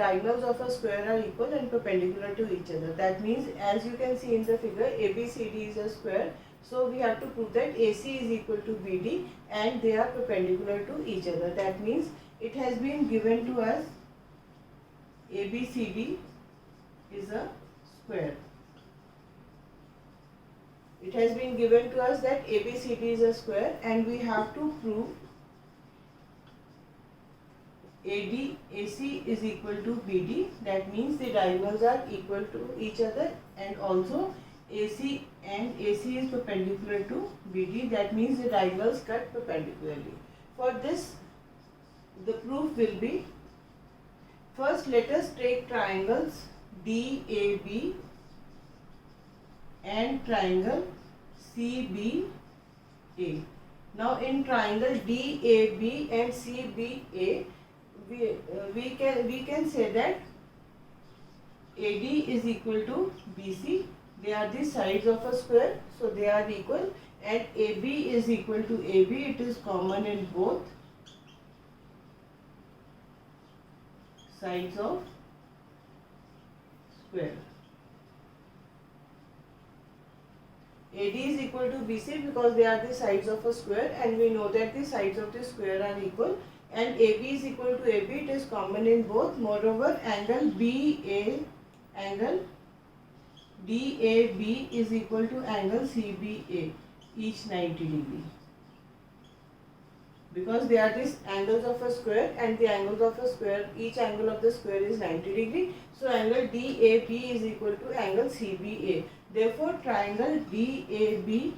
diagonals of a square are equal and perpendicular to each other. That means, as you can see in the figure, ABCD is a square. So we have to prove that AC is equal to BD and they are perpendicular to each other. That means it has been given to us ABCD is a square. It has been given to us that ABCD is a square and we have to prove AC is equal to BD. That means the diagonals are equal to each other and also AC is perpendicular to BD. That means the diagonals cut perpendicularly. For this, the proof will be, first let us take triangles DAB and triangle CBA. Now in triangle DAB and CBA, we can say that AD is equal to BC. They are the sides of a square, so they are equal, and AB is equal to AB. It is common in both sides of square. AD is equal to BC because they are the sides of a square, and we know that the sides of the square are equal, and AB is equal to AB. It is common in both. Moreover, angle DAB is equal to angle CBA, each 90 degree. Because they are the angles of a square, and the angles of a square, each angle of the square is 90 degree. So angle DAB is equal to angle CBA. Therefore, triangle DAB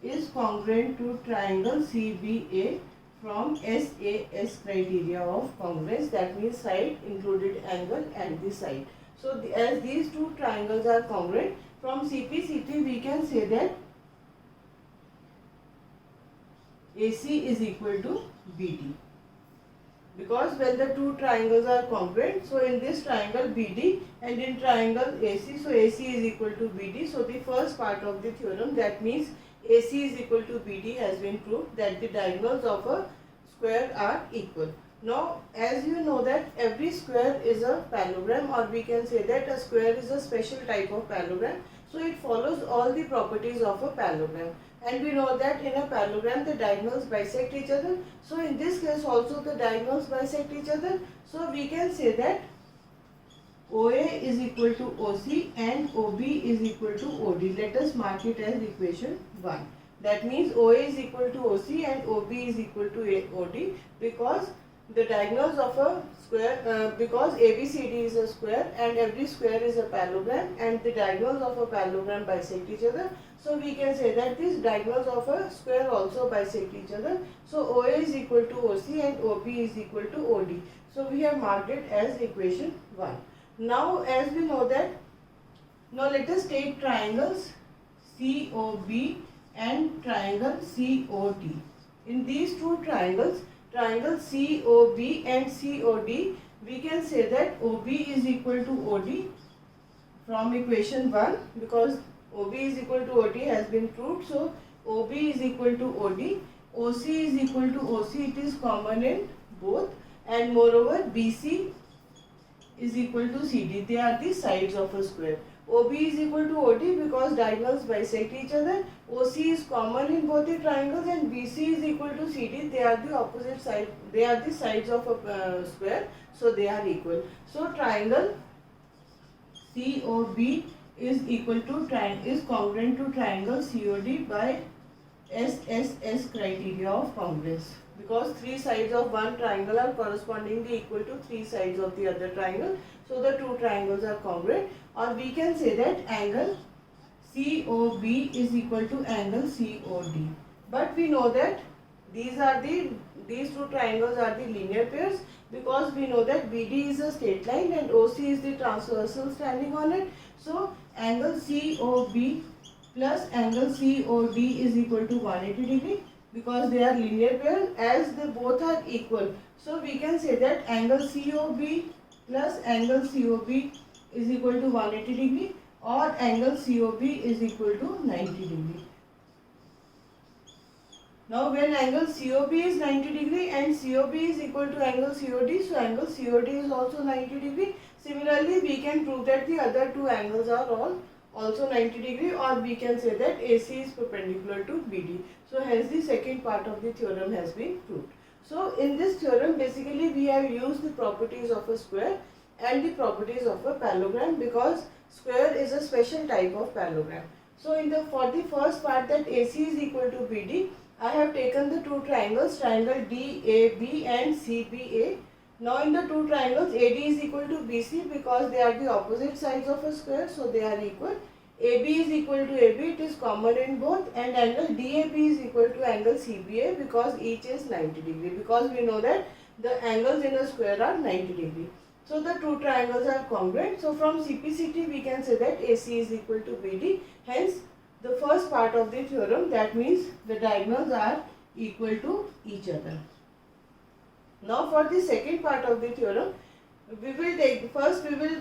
is congruent to triangle CBA from SAS criteria of congruence. That means side included angle and the side. So as these two triangles are congruent, from CP we can say that AC is equal to BD. Because when the two triangles are congruent, so in this triangle BD and in triangle AC, so AC is equal to BD. So the first part of the theorem, that means AC is equal to BD, has been proved, that the diagonals of a square are equal. Now, as you know that every square is a parallelogram, or we can say that a square is a special type of parallelogram. So it follows all the properties of a parallelogram. And we know that in a parallelogram the diagonals bisect each other. So in this case also the diagonals bisect each other. So we can say that OA is equal to OC and OB is equal to OD. Let us mark it as equation 1. That means OA is equal to OC and OB is equal to OD, because the diagonals of a square, because ABCD is a square and every square is a parallelogram and the diagonals of a parallelogram bisect each other. So we can say that these diagonals of a square also bisect each other. So OA is equal to OC and OB is equal to OD. So we have marked it as equation 1. Now as we know that, now let us take triangles COB and triangle COD. In these two triangles, triangle COB and COD, we can say that OB is equal to OD from equation 1, because OB is equal to OD has been proved. So OB is equal to OD, OC is equal to OC, it is common in both, and moreover BC is equal to CD. They are the sides of a square. OB is equal to OD because diagonals bisect each other. OC is common in both the triangles, and BC is equal to CD. They are the opposite side. They are the sides of a square, so they are equal. So triangle COB is equal to is congruent to triangle COD by SSS criteria of congruence, because three sides of one triangle are correspondingly equal to three sides of the other triangle. So the two triangles are congruent, or we can say that angle COB is equal to angle COD. But we know that these two triangles are the linear pairs, because we know that BD is a straight line and OC is the transversal standing on it. So angle COB plus angle COD is equal to 180 degree, because they are linear pair, as they both are equal. So we can say that angle COB plus angle COB is equal to 180 degree, or angle COB is equal to 90 degree. Now when angle COB is 90 degree and COB is equal to angle COD, so angle COD is also 90 degree. Similarly, we can prove that the other two angles are all also 90 degree, or we can say that AC is perpendicular to BD. So hence the second part of the theorem has been proved. So in this theorem basically we have used the properties of a square and the properties of a parallelogram, because square is a special type of parallelogram. So for the first part, that AC is equal to BD, I have taken the two triangles, triangle DAB and CBA. Now in the two triangles, AD is equal to BC because they are the opposite sides of a square, so they are equal. AB is equal to AB, it is common in both, and angle DAB is equal to angle CBA because each is 90 degree, because we know that the angles in a square are 90 degree. So the two triangles are congruent. So from CPCT we can say that AC is equal to BD. Hence the first part of the theorem, that means the diagonals are equal to each other. Now for the second part of the theorem, we will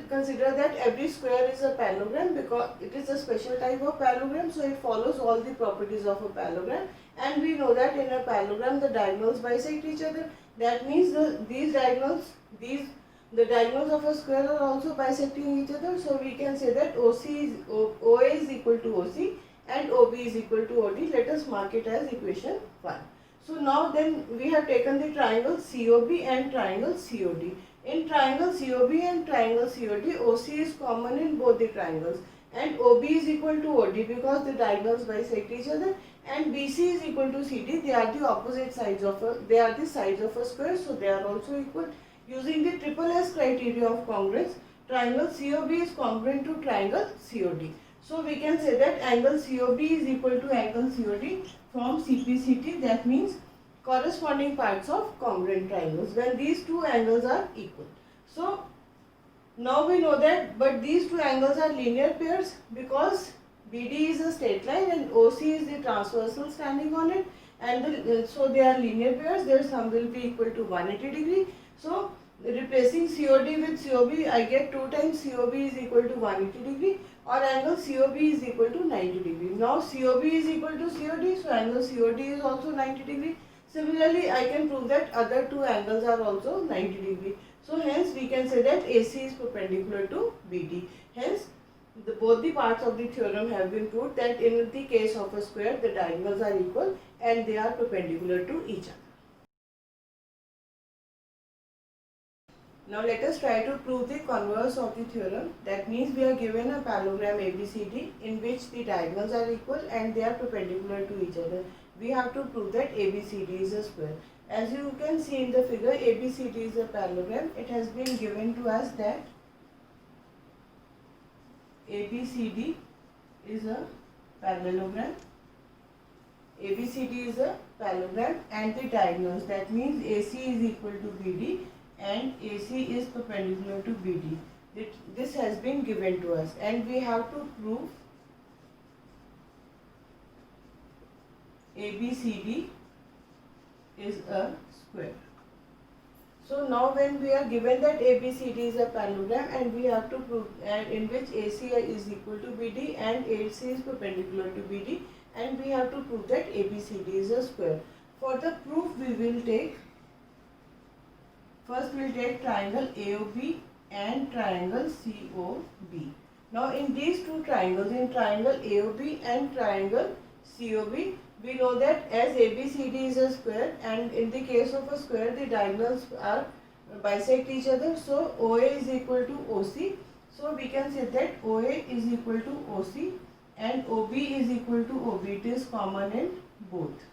consider that every square is a parallelogram because it is a special type of parallelogram, so it follows all the properties of a parallelogram, and we know that in a parallelogram the diagonals bisect each other. That means the diagonals of a square are also bisecting each other, so we can say that OA is equal to OC and OB is equal to OD. Let us mark it as equation 1. So now then we have taken the triangle COB and triangle COD. In triangle COB and triangle COD, OC is common in both the triangles, and OB is equal to OD because the diagonals bisect each other, and BC is equal to CD. They are the opposite sides of the sides of a square, so they are also equal. Using the triple S criteria of congruence, triangle COB is congruent to triangle COD. So we can say that angle COB is equal to angle COD from CPCT. That means corresponding parts of congruent triangles when these two angles are equal. So now we know that, but these two angles are linear pairs because BD is a straight line and OC is the transversal standing on it, and so they are linear pairs. Their sum will be equal to 180 degree. So replacing COD with COB, I get 2 times COB is equal to 180 degree, or angle COB is equal to 90 degree. Now COB is equal to COD, so angle COD is also 90 degree. Similarly, I can prove that other two angles are also 90 degree. So hence we can say that AC is perpendicular to BD. Hence both the parts of the theorem have been proved, that in the case of a square the diagonals are equal and they are perpendicular to each other. Now let us try to prove the converse of the theorem. That means we are given a parallelogram ABCD in which the diagonals are equal and they are perpendicular to each other. We have to prove that ABCD is a square. As you can see in the figure, ABCD is a parallelogram. It has been given to us that ABCD is a parallelogram. ABCD is a parallelogram and the diagonals, that means AC is equal to BD and AC is perpendicular to BD. This has been given to us and we have to prove ABCD is a square. So now when we are given that ABCD is a parallelogram and we have to prove, and in which AC is equal to BD and AC is perpendicular to BD, and we have to prove that ABCD is a square. For the proof we will take, first we will take triangle AOB and triangle COB. Now in these two triangles, in triangle AOB and triangle COB, we know that as ABCD is a square and in the case of a square the diagonals are bisect each other, so OA is equal to OC. So we can say that OA is equal to OC and OB is equal to OB. It is common in both.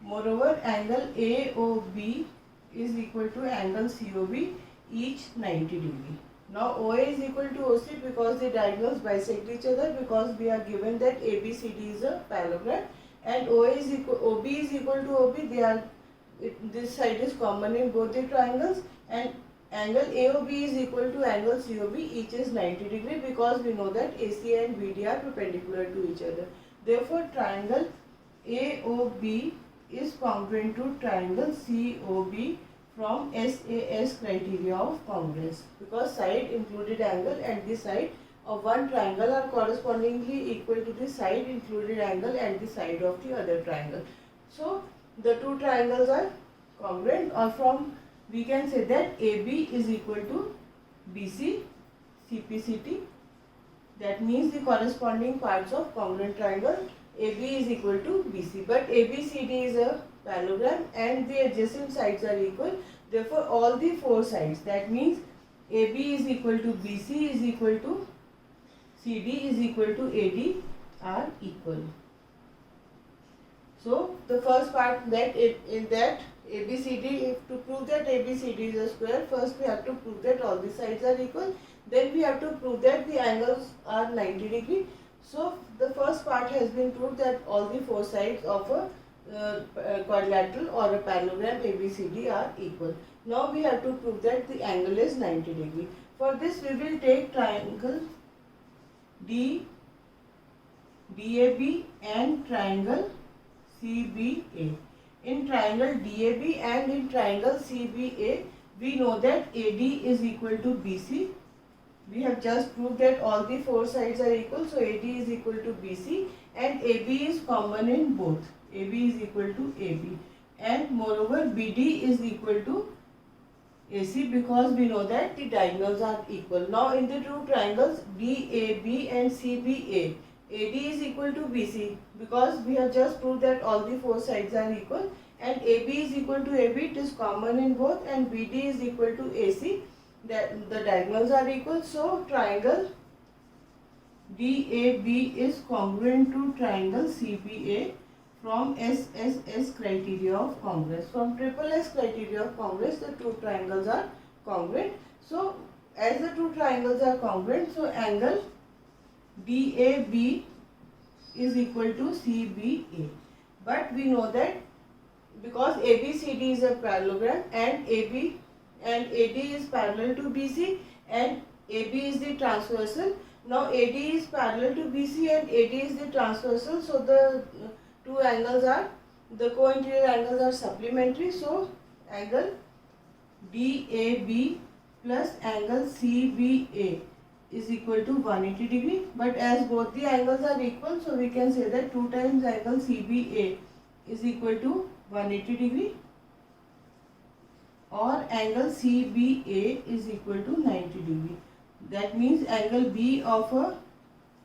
Moreover, angle AOB is equal to angle COB, each 90 degree. Now OA is equal to OC because the diagonals bisect each other, because we are given that ABCD is a parallelogram, and OB is equal to OB. This side is common in both the triangles, and angle AOB is equal to angle COB, each is 90 degree because we know that AC and BD are perpendicular to each other. Therefore, triangle AOB is congruent to triangle COB from SAS criteria of congruence, because side included angle and the side of one triangle are correspondingly equal to the side included angle and the side of the other triangle. So the two triangles are congruent, or from we can say that AB is equal to BC CPCT. That means the corresponding parts of congruent triangle AB is equal to BC. But ABCD is a parallelogram and the adjacent sides are equal. Therefore, all the four sides, that means AB is equal to BC is equal to CD is equal to AD are equal. So the first part, that in that ABCD, to prove that ABCD is a square, first we have to prove that all the sides are equal. Then we have to prove that the angles are 90 degree. So the first part has been proved, that all the four sides of a quadrilateral or a parallelogram ABCD are equal. Now we have to prove that the angle is 90 degree. For this we will take triangle DAB and triangle CBA. In triangle DAB and in triangle CBA, we know that AD is equal to BC. We have just proved that all the four sides are equal, so AD is equal to BC and AB is common in both. AB is equal to AB, and moreover BD is equal to AC, because we know that the diagonals are equal. Now in the two triangles DAB and CBA, AD is equal to BC, because we have just proved that all the four sides are equal, and AB is equal to AB, it is common in both, and BD is equal to AC, that the diagonals are equal. So triangle DAB is congruent to triangle CBA from SSS criteria of congruence. From triple S criteria of congruence, the two triangles are congruent. So as the two triangles are congruent, so angle DAB is equal to CBA. But we know that because ABCD is a parallelogram and AD is parallel to BC and AB is the transversal. Now AD is parallel to BC and AD is the transversal. So the two angles are, the co-interior angles are supplementary. So angle DAB plus angle CBA is equal to 180 degree. But as both the angles are equal, so we can say that 2 times angle CBA is equal to 180 degree, or angle CBA is equal to 90 degree. That means angle B of a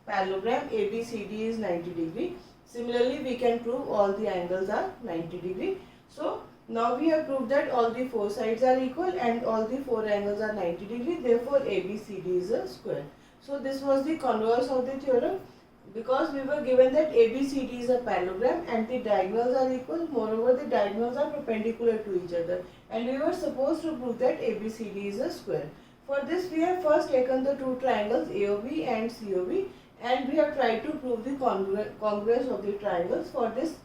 parallelogram ABCD is 90 degree. Similarly, we can prove all the angles are 90 degree. So now we have proved that all the four sides are equal and all the four angles are 90 degree. Therefore, ABCD is a square. So this was the converse of the theorem. Because we were given that ABCD is a parallelogram and the diagonals are equal, moreover the diagonals are perpendicular to each other, and we were supposed to prove that ABCD is a square. For this we have first taken the two triangles AOB and COB and we have tried to prove the congruence of the triangles. For this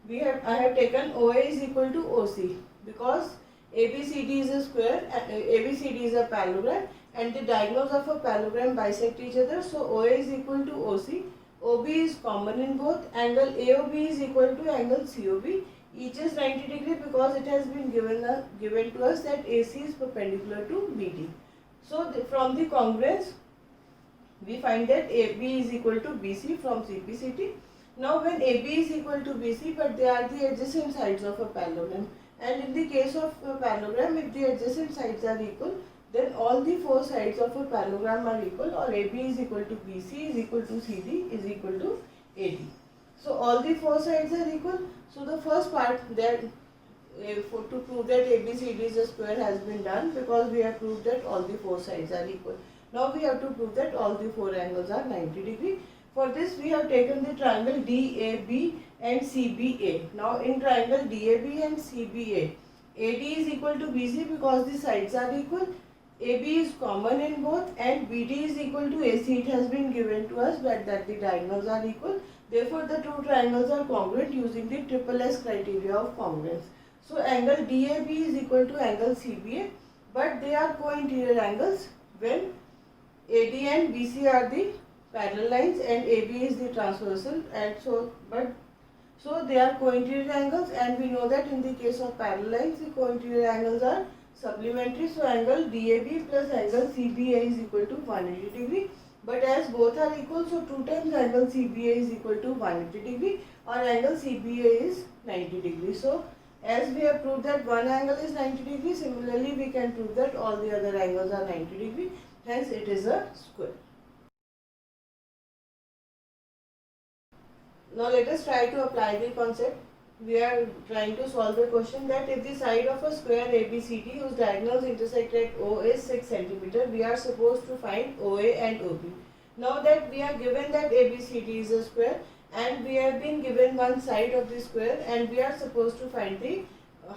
I have taken OA is equal to OC, because ABCD is a square, ABCD is a parallelogram and the diagonals of a parallelogram bisect each other, so OA is equal to OC. OB is common in both. Angle AOB is equal to angle COB. Each is 90 degree because it has been given to us that AC is perpendicular to BD. So from the congruence, we find that AB is equal to BC from CPCT. Now when AB is equal to BC, but they are the adjacent sides of a parallelogram. And in the case of a parallelogram, if the adjacent sides are equal, then all the four sides of a parallelogram are equal, or AB is equal to BC is equal to CD is equal to AD. So all the four sides are equal. So the first part, that to prove that ABCD is a square has been done, because we have proved that all the four sides are equal. Now we have to prove that all the four angles are 90 degree. For this we have taken the triangle DAB and CBA. Now in triangle DAB and CBA, AD is equal to BC because the sides are equal. AB is common in both and BD is equal to AC. It has been given to us that the diagonals are equal. Therefore, the two triangles are congruent using the triple S criteria of congruence. So, angle DAB is equal to angle CBA, but they are co-interior angles when AD and BC are the parallel lines and AB is the transversal, and so they are co-interior angles, and we know that in the case of parallel lines the co-interior angles are supplementary. So angle DAB plus angle CBA is equal to 180 degree. But as both are equal, so 2 times angle CBA is equal to 180 degree or angle CBA is 90 degree. So as we have proved that one angle is 90 degree, similarly we can prove that all the other angles are 90 degree, hence it is a square. Now let us try to apply the concept. We are trying to solve the question that if the side of a square ABCD whose diagonals intersect at O is 6 cm, we are supposed to find OA and OB. Now that we are given that ABCD is a square and we have been given one side of the square and we are supposed to find the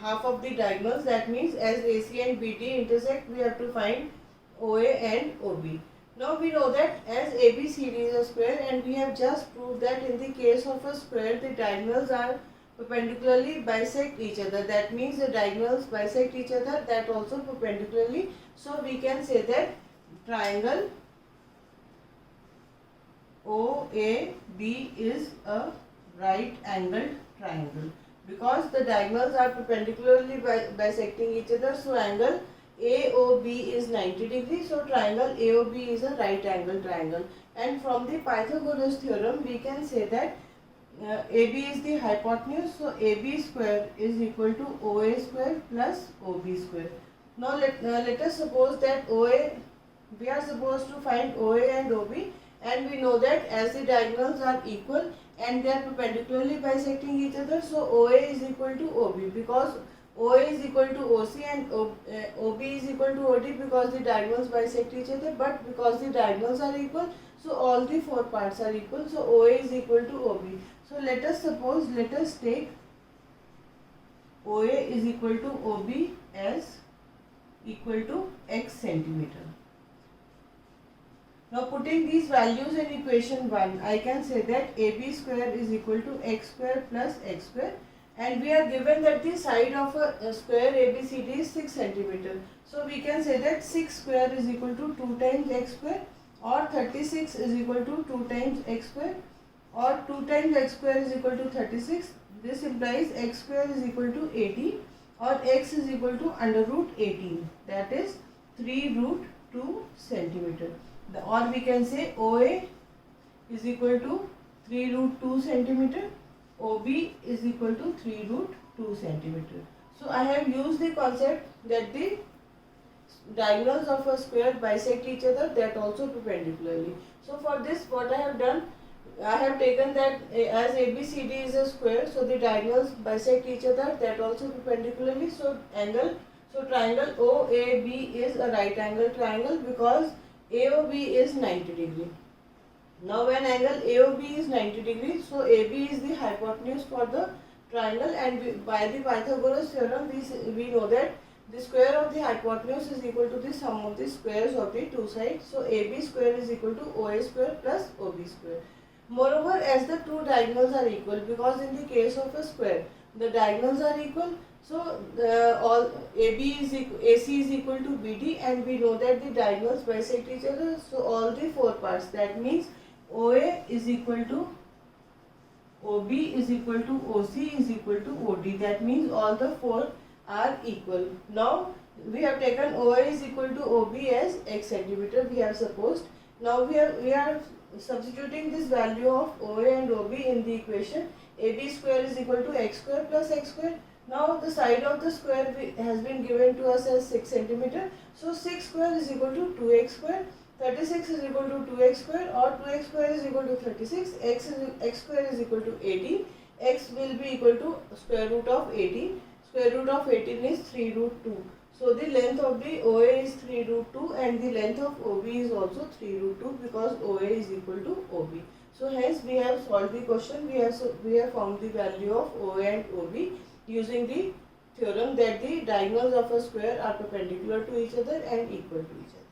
half of the diagonals, that means as AC and BD intersect we have to find OA and OB. Now we know that as ABCD is a square and we have just proved that in the case of a square the diagonals are perpendicularly bisect each other. That means the diagonals bisect each other, that also perpendicularly. So we can say that triangle OAB is a right angled triangle because the diagonals are perpendicularly bisecting each other. So angle AOB is 90 degrees. So triangle AOB is a right angle triangle. And from the Pythagoras theorem we can say that AB is the hypotenuse. So AB square is equal to OA square plus OB square. Now let us suppose that OA, we are supposed to find OA and OB, and we know that as the diagonals are equal and they are perpendicularly bisecting each other, so OA is equal to OB because OA is equal to OC and OB is equal to OD because the diagonals bisect each other, but because the diagonals are equal, so all the four parts are equal, so OA is equal to OB. So let us take OA is equal to OB as equal to x centimeter. Now putting these values in equation 1, I can say that AB square is equal to x square plus x square, and we are given that the side of a square ABCD is 6 centimeter. So we can say that 6 square is equal to 2 times x square, or 36 is equal to 2 times x square, or 2 times x square is equal to 36. This implies x square is equal to 80 or x is equal to under root 18, that is 3 root 2 centimeter. Or we can say OA is equal to 3 root 2 centimeter, OB is equal to 3 root 2 centimeter. So I have used the concept that the diagonals of a square bisect each other, that also perpendicularly. So for this what I have done, I have taken that as ABCD is a square, so the diagonals bisect each other, that also perpendicularly. So triangle OAB is a right angle triangle because AOB is 90 degree. Now when angle AOB is 90 degree, so AB is the hypotenuse for the triangle, and by the Pythagoras theorem we know that the square of the hypotenuse is equal to the sum of the squares of the two sides. So AB square is equal to OA square plus OB square. Moreover, as the two diagonals are equal, because in the case of a square the diagonals are equal, so all AC is equal to BD, and we know that the diagonals bisect each other. So all the four parts, that means OA is equal to OB is equal to OC is equal to OD. That means all the four are equal. Now we have taken OA is equal to OB as x centimeter, we have supposed. Now we are substituting this value of OA and OB in the equation. AB square is equal to x square plus x square. Now the side of the square has been given to us as 6 centimeter. So 6 square is equal to 2x square. 36 is equal to 2x square, or 2x square is equal to 36. X square is equal to 18. X will be equal to square root of 18. Square root of 18 is 3 root 2. So the length of the OA is 3 root 2 and the length of OB is also 3 root 2 because OA is equal to OB. So hence we have solved the question. We have found the value of OA and OB using the theorem that the diagonals of a square are perpendicular to each other and equal to each other.